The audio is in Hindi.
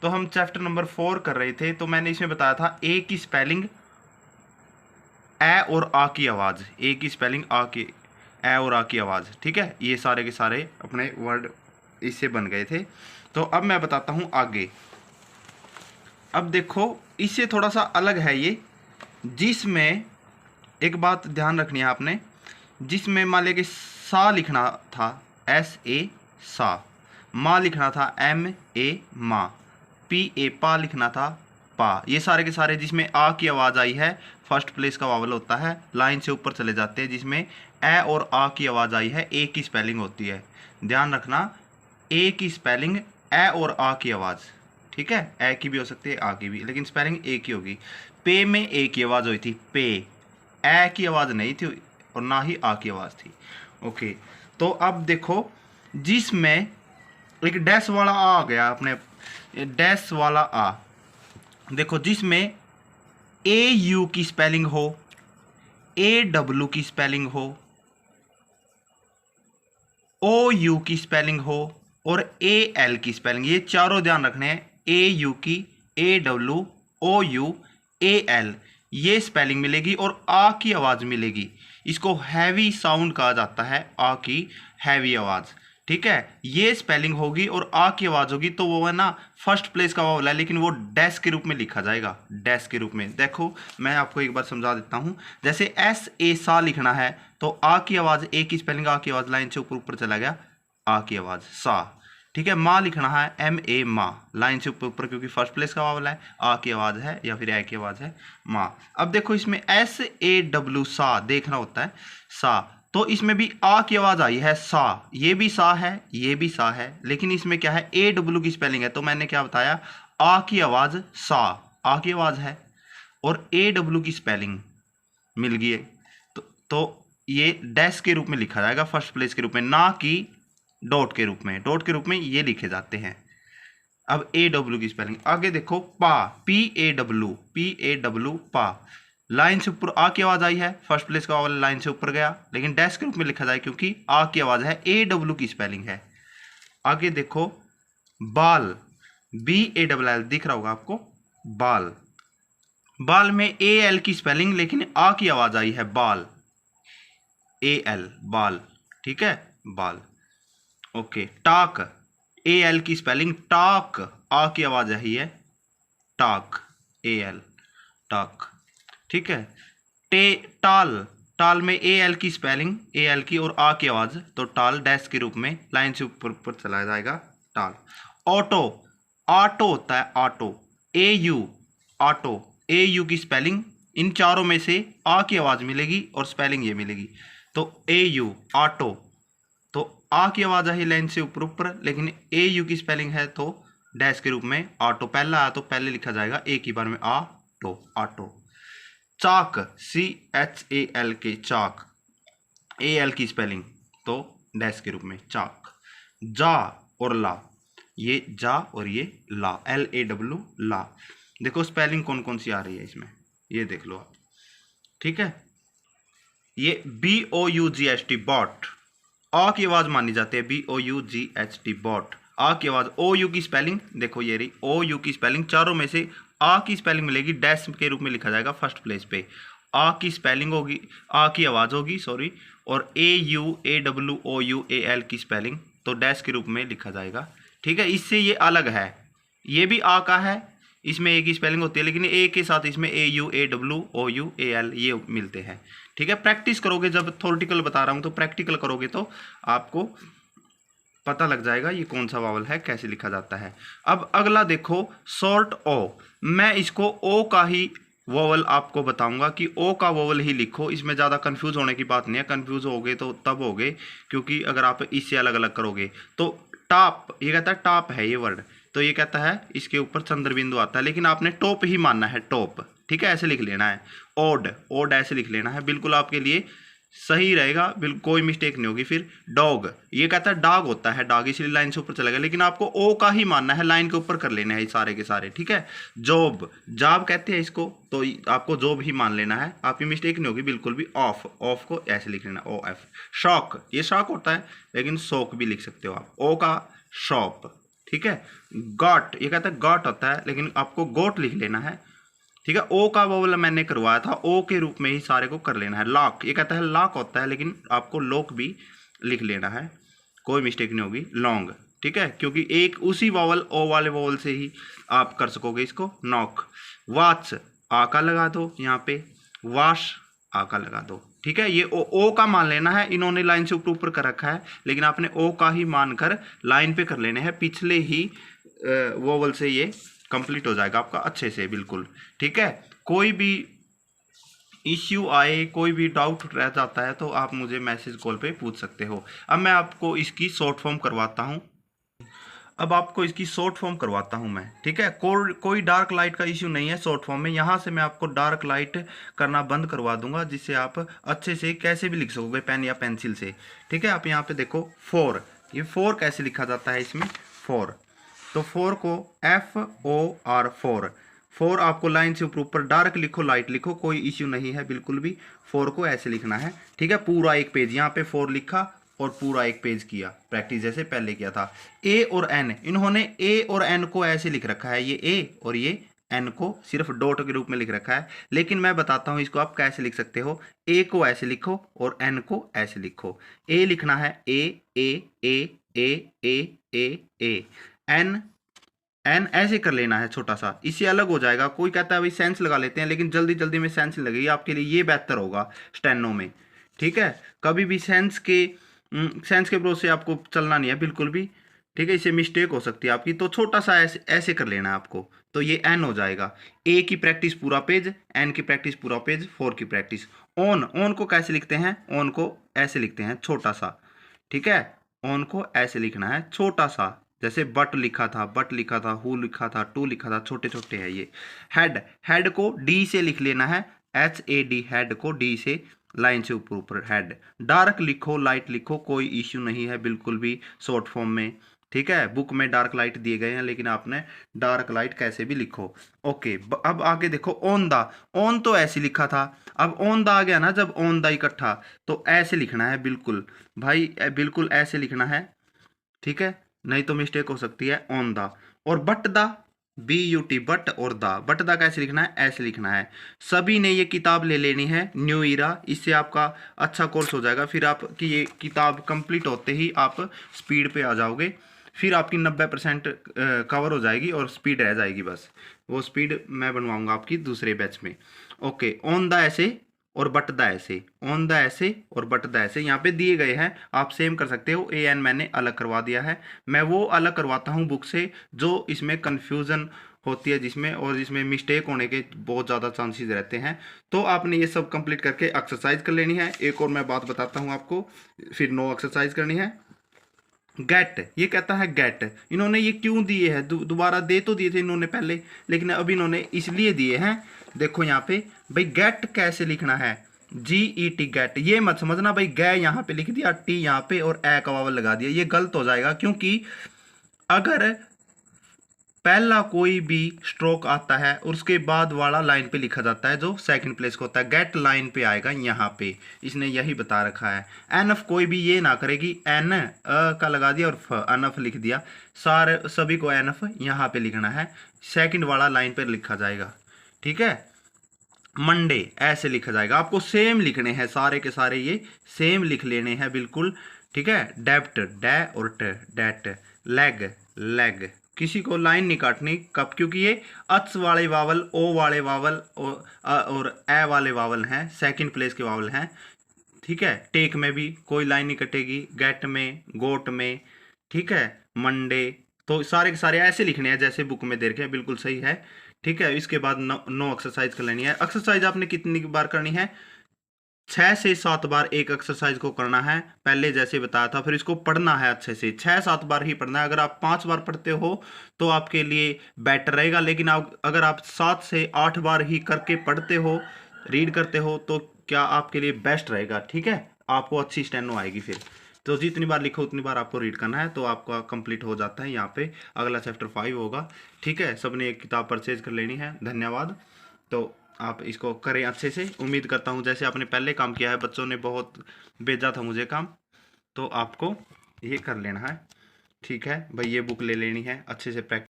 तो हम चैप्टर नंबर 4 कर रहे थे, तो मैंने इसमें बताया था ए की स्पेलिंग ए और आ की आवाज़, ए की स्पेलिंग आ की ए और आ की आवाज़। ठीक है, ये सारे के सारे अपने वर्ड इससे बन गए थे। तो अब मैं बताता हूँ आगे। अब देखो इससे थोड़ा सा अलग है ये, जिसमें एक बात ध्यान रखनी है आपने, जिसमें मान लिया कि सा लिखना था एस ए सा, माँ लिखना था एम ए माँ, पी ए पा लिखना था पा। ये सारे के सारे जिसमें आ की आवाज़ आई है फर्स्ट प्लेस का वावल होता है, लाइन से ऊपर चले जाते हैं। जिसमें ए और आ की आवाज़ आई है ए की स्पेलिंग होती है। ध्यान रखना, ए की स्पेलिंग ए और आ की आवाज़। ठीक है, ए की भी हो सकती है आ की भी, लेकिन स्पेलिंग ए की होगी। पे में ए की आवाज़ हुई थी पे, ए की आवाज़ नहीं थी और ना ही आ की आवाज़ थी। ओके, तो अब देखो जिसमें एक डैश वाला आ गया अपने, डैश वाला आ, देखो जिसमें ए यू की स्पेलिंग हो, ए डब्ल्यू की स्पेलिंग हो, ओ यू की स्पेलिंग हो और ए एल की स्पेलिंग, ये चारों ध्यान रखने हैं। ए यू की, A W, O U, A L, ये स्पेलिंग मिलेगी और आ की आवाज़ मिलेगी। इसको हैवी साउंड कहा जाता है, आ की हैवी आवाज़। ठीक है, ये स्पेलिंग होगी और आ की आवाज़ होगी, तो वो है ना फर्स्ट प्लेस का वावल है, लेकिन वो डैश के रूप में लिखा जाएगा, डैश के रूप में। देखो मैं आपको एक बार समझा देता हूँ। जैसे एस ए सा लिखना है तो आ की आवाज़, ए की स्पेलिंग आ की आवाज़, लाइन से ऊपर ऊपर चला गया आ की आवाज़ सा। ठीक है, माँ लिखना है एम ए माँ, लाइन से ऊपर ऊपर, क्योंकि फर्स्ट प्लेस का वावल है, आ की आवाज़ है या फिर ए की आवाज़ है माँ। अब देखो इसमें एस ए डब्ल्यू सा देखना होता है सा, तो इसमें भी आ की आवाज़ आई है सा, ये भी सा है ये भी सा है, लेकिन इसमें क्या है ए डब्ल्यू की स्पेलिंग है। तो मैंने क्या बताया, आ की आवाज़ सा, आ की आवाज़ है और ए डब्ल्यू की स्पेलिंग मिल गई है, तो ये डैश के रूप में लिखा जाएगा फर्स्ट प्लेस के रूप में, ना कि डॉट के रूप में। डॉट के रूप में ये लिखे जाते हैं। अब ए डब्ल्यू की स्पेलिंग आगे देखो, पा, पी ए डब्ल्यू पा, लाइन से ऊपर आ की आवाज आई है, फर्स्ट प्लेस का वाला लाइन से ऊपर गया, लेकिन डैश के रूप में लिखा जाए क्योंकि आ की आवाज है, ए डब्ल्यू की स्पेलिंग है। आगे देखो बाल, बी ए डबल एल दिख रहा होगा आपको, बाल, बाल में ए एल की स्पेलिंग, लेकिन आ की आवाज आई है बाल, ए एल बाल। ठीक है, बाल। ओके, टाक, ए एल की स्पेलिंग टाक, आ की आवाज यही है टाक, ए एल टाक। ठीक है, टे टाल, टाल में ए एल की स्पेलिंग, ए एल की और आ की आवाज, तो टाल डैश के रूप में लाइन से ऊपर ऊपर चला जाएगा टाल। ऑटो, ऑटो होता है auto, A you auto, A U की स्पेलिंग, इन चारों में से आ की आवाज मिलेगी और स्पेलिंग ये मिलेगी, तो ए यू ऑटो, तो आ की आवाज आई लाइन से ऊपर ऊपर, लेकिन ए यू की स्पेलिंग है तो डैश के रूप में ऑटो, पहला आया तो पहले लिखा जाएगा ए की बार में आ टो, auto. Chalk, C H A L K chalk, A L की स्पेलिंग तो डैश के रूप में चाक। जा और ला, ये जा और ये ला, एल ए डब्ल्यू ला। देखो स्पेलिंग कौन कौन सी आ रही है इसमें, ये देख लो आप। ठीक है, ये B O U G H T bought, आ की आवाज मानी जाती है, B O U G H T bought, आ की आवाज। ओ यू की स्पेलिंग देखो ये रही, ओ यू की स्पेलिंग, चारों में से आ की स्पेलिंग मिलेगी, डैश के रूप में लिखा जाएगा फर्स्ट प्लेस पे, आ की स्पेलिंग होगी, आ की आवाज होगी सॉरी, और A U A W O U A L की स्पेलिंग तो डैश के रूप में लिखा जाएगा। ठीक है, इससे ये अलग है, ये भी आ का है, इसमें ए की स्पेलिंग होती है, लेकिन ए के साथ इसमें A U A W O U A L ये मिलते हैं। ठीक है, प्रैक्टिस करोगे, जब थ्योरेटिकल बता रहा हूँ तो प्रैक्टिकल करोगे तो आपको पता लग जाएगा ये कौन सा वावल है, कैसे लिखा जाता है। अब अगला देखो शॉर्ट ओ, मैं इसको ओ का ही वोवल आपको बताऊंगा कि ओ का वोवल ही लिखो, इसमें ज़्यादा कंफ्यूज होने की बात नहीं है, कंफ्यूज होगे तो तब होगे क्योंकि अगर आप इससे अलग अलग करोगे तो टॉप, ये कहता है टॉप है ये वर्ड, तो ये कहता है इसके ऊपर चंद्र बिंदु आता है, लेकिन आपने टॉप ही मानना है टॉप। ठीक है, ऐसे लिख लेना है, ओड, ओड ऐसे लिख लेना है, बिल्कुल आपके लिए सही रहेगा, बिल्कुल कोई मिस्टेक नहीं होगी। फिर डॉग, ये कहता है डॉग होता है डॉग, इसलिए लाइन से ऊपर चलेगा, लेकिन आपको ओ का ही मानना है, लाइन के ऊपर कर लेना है सारे के सारे। ठीक है, जॉब, जॉब कहते हैं इसको, तो आपको जॉब ही मान लेना है, आपकी मिस्टेक नहीं होगी बिल्कुल भी। ऑफ, ऑफ को ऐसे लिख लेना ओ एफ। शॉक, ये शॉक होता है लेकिन शॉक भी लिख सकते हो आप, ओ का शॉप, ठीक है। गॉट, ये कहता है गॉट होता है, लेकिन आपको गोट लिख लेना है। ठीक है, ओ का वोवल मैंने करवाया था, ओ के रूप में ही सारे को कर लेना है। लॉक, ये कहता है लॉक होता है, लेकिन आपको लॉक भी लिख लेना है, कोई मिस्टेक नहीं होगी। लॉन्ग, ठीक है, क्योंकि एक उसी वोवल ओ वाले वोवल से ही आप कर सकोगे इसको। नॉक। वाच, आ का लगा दो यहाँ पे। वाश, आ का लगा दो। ठीक है, ये ओ का मान लेना है, इन्होंने लाइन से ऊपर ऊपर कर रखा है, लेकिन आपने ओ का ही मानकर लाइन पे कर लेने हैं, पिछले ही वोवल से ये कंप्लीट हो जाएगा आपका अच्छे से, बिल्कुल। ठीक है, कोई भी इश्यू आए, कोई भी डाउट रह जाता है तो आप मुझे मैसेज कॉल पे पूछ सकते हो। अब मैं आपको इसकी शॉर्ट फॉर्म करवाता हूँ। अब आपको इसकी शॉर्ट फॉर्म करवाता हूं मैं। ठीक है, कोई डार्क लाइट का इश्यू नहीं है शॉर्ट फॉर्म में। यहां से मैं आपको डार्क लाइट करना बंद करवा दूंगा, जिससे आप अच्छे से कैसे भी लिख सकोगे पेन या पेंसिल से। ठीक है, आप यहां पे देखो 4, ये 4 कैसे लिखा जाता है इसमें 4। तो 4 को FOR 4 आपको लाइन से ऊपर ऊपर डार्क लिखो, लाइट लिखो, कोई इश्यू नहीं है बिल्कुल भी। 4 को ऐसे लिखना है। ठीक है, पूरा एक पेज यहाँ पे 4 लिखा और पूरा एक पेज किया, प्रैक्टिस जैसे पहले किया था। ए और एन, इन्होंने ए और एन को ऐसे लिख रखा है, ये ए और ये एन को सिर्फ डॉट के रूप में लिख रखा है, लेकिन मैं बताता हूं इसको आप कैसे लिख सकते हो। ए को ऐसे लिखो और एन को ऐसे लिखो। ए लिखना है ए ए ए ए ए ए ए। एन, एन ऐसे कर लेना है छोटा सा, इससे अलग हो जाएगा। कोई कहता है भाई सेंस लगा लेते हैं, लेकिन जल्दी जल्दी में सेंस लगेगी आपके लिए, ये बेहतर होगा स्टेनो में। ठीक है, कभी भी सेंस के भरोसे आपको चलना नहीं है बिल्कुल भी। ठीक है, इससे मिस्टेक हो सकती है आपकी, तो छोटा सा ऐसे ऐसे कर लेना है आपको, तो ये एन हो जाएगा। ए की प्रैक्टिस पूरा पेज, एन की प्रैक्टिस पूरा पेज, 4 की प्रैक्टिस। ऑन, ऑन को कैसे लिखते हैं, ऑन को ऐसे लिखते हैं छोटा सा। ठीक है, ऑन को ऐसे लिखना है छोटा सा, जैसे बट लिखा था, बट लिखा था, हु लिखा था, टू लिखा था, छोटे छोटे है ये। हेड, हेड को डी से लिख लेना है, HAD, हेड को डी से लाइन से ऊपर ऊपर हेड। डार्क लिखो, लाइट लिखो, कोई इश्यू नहीं है बिल्कुल भी शॉर्ट फॉर्म में। ठीक है, बुक में डार्क लाइट दिए गए हैं, लेकिन आपने डार्क लाइट कैसे भी लिखो। ओके, अब आगे देखो ऑन द, ऑन तो ऐसे लिखा था, अब ऑन द आ गया ना जब, ऑन द इकट्ठा, तो ऐसे लिखना है बिल्कुल भाई, बिल्कुल ऐसे लिखना है। ठीक है, नहीं तो मिस्टेक हो सकती है। ऑन द, और बट द, BUT, बट और द, बट द कैसे लिखना है, ऐसे लिखना है। सभी ने ये किताब ले लेनी है, न्यू ईरा, इससे आपका अच्छा कोर्स हो जाएगा। फिर आपकी ये किताब कंप्लीट होते ही आप स्पीड पे आ जाओगे, फिर आपकी 90% कवर हो जाएगी और स्पीड रह जाएगी बस। वो स्पीड मैं बनवाऊंगा आपकी दूसरे बैच में। ओके, ऑन द ऐसे और बट द ऐसे, ऑन द ऐसे और बट द ऐसे यहाँ पे दिए गए हैं, आप सेम कर सकते हो। AN मैंने अलग करवा दिया है, मैं वो अलग करवाता हूँ बुक से जो इसमें कन्फ्यूज़न होती है, जिसमें और जिसमें मिस्टेक होने के बहुत ज़्यादा चांसेस रहते हैं। तो आपने ये सब कंप्लीट करके एक्सरसाइज कर लेनी है। एक और मैं बात बताता हूँ आपको, फिर नो एक्सरसाइज करनी है। गेट, ये कहता है गेट, इन्होंने ये क्यों दिए हैं, दोबारा दे तो दिए थे इन्होंने पहले, लेकिन अब इन्होंने इसलिए दिए हैं। देखो यहाँ पे भाई गेट कैसे लिखना है, GET गेट, ये मत समझना भाई गे यहाँ पे लिख दिया, टी यहाँ पे और ए का वावल लगा दिया, ये गलत हो जाएगा। क्योंकि अगर पहला कोई भी स्ट्रोक आता है और उसके बाद वाला लाइन पे लिखा जाता है, जो सेकंड प्लेस को होता है, गेट लाइन पे आएगा यहाँ पे, इसने यही बता रखा है। एनफ कोई भी ये ना करेगी, एन का लगा दिया और फ अनफ लिख दिया, सारे सभी को एनफ यहाँ पे लिखना है, सेकंड वाला लाइन पे लिखा जाएगा। ठीक है, मंडे ऐसे लिखा जाएगा, आपको सेम लिखने हैं सारे के सारे, ये सेम लिख लेने हैं बिल्कुल। ठीक है, डेप्ट, डे और ट, डेट। लेग, लेग, किसी को लाइन नहीं काटनी कब, क्योंकि ये अच वाले वावल, ओ वाले वावल और ए वाले वावल हैं, सेकंड प्लेस के वावल हैं। ठीक है, टेक में भी कोई लाइन नहीं कटेगी, गेट में, गोट में। ठीक है, मंडे, तो सारे के सारे ऐसे लिखने हैं जैसे बुक में दे रखे हैं, बिल्कुल सही है। ठीक है, इसके बाद नो एक्सरसाइज कर लेनी है। एक्सरसाइज आपने कितनी बार करनी है, 6 से 7 बार एक एक्सरसाइज को करना है, पहले जैसे बताया था। फिर इसको पढ़ना है अच्छे से, 6-7 बार ही पढ़ना है। अगर आप 5 बार पढ़ते हो तो आपके लिए बेटर रहेगा, लेकिन अगर आप 7 से 8 बार ही करके पढ़ते हो, रीड करते हो, तो क्या आपके लिए बेस्ट रहेगा। ठीक है, आपको अच्छी स्टेनो आएगी फिर। तो जितनी बार लिखो उतनी बार आपको रीड करना है, तो आपका कंप्लीट हो जाता है। यहाँ पे अगला चैप्टर 5 होगा। ठीक है, सबने एक किताब परचेज कर लेनी है। धन्यवाद। तो आप इसको करें अच्छे से, उम्मीद करता हूँ जैसे आपने पहले काम किया है, बच्चों ने बहुत भेजा था मुझे काम, तो आपको ये कर लेना है। ठीक है भाई, ये बुक ले लेनी है, अच्छे से प्रैक्टिस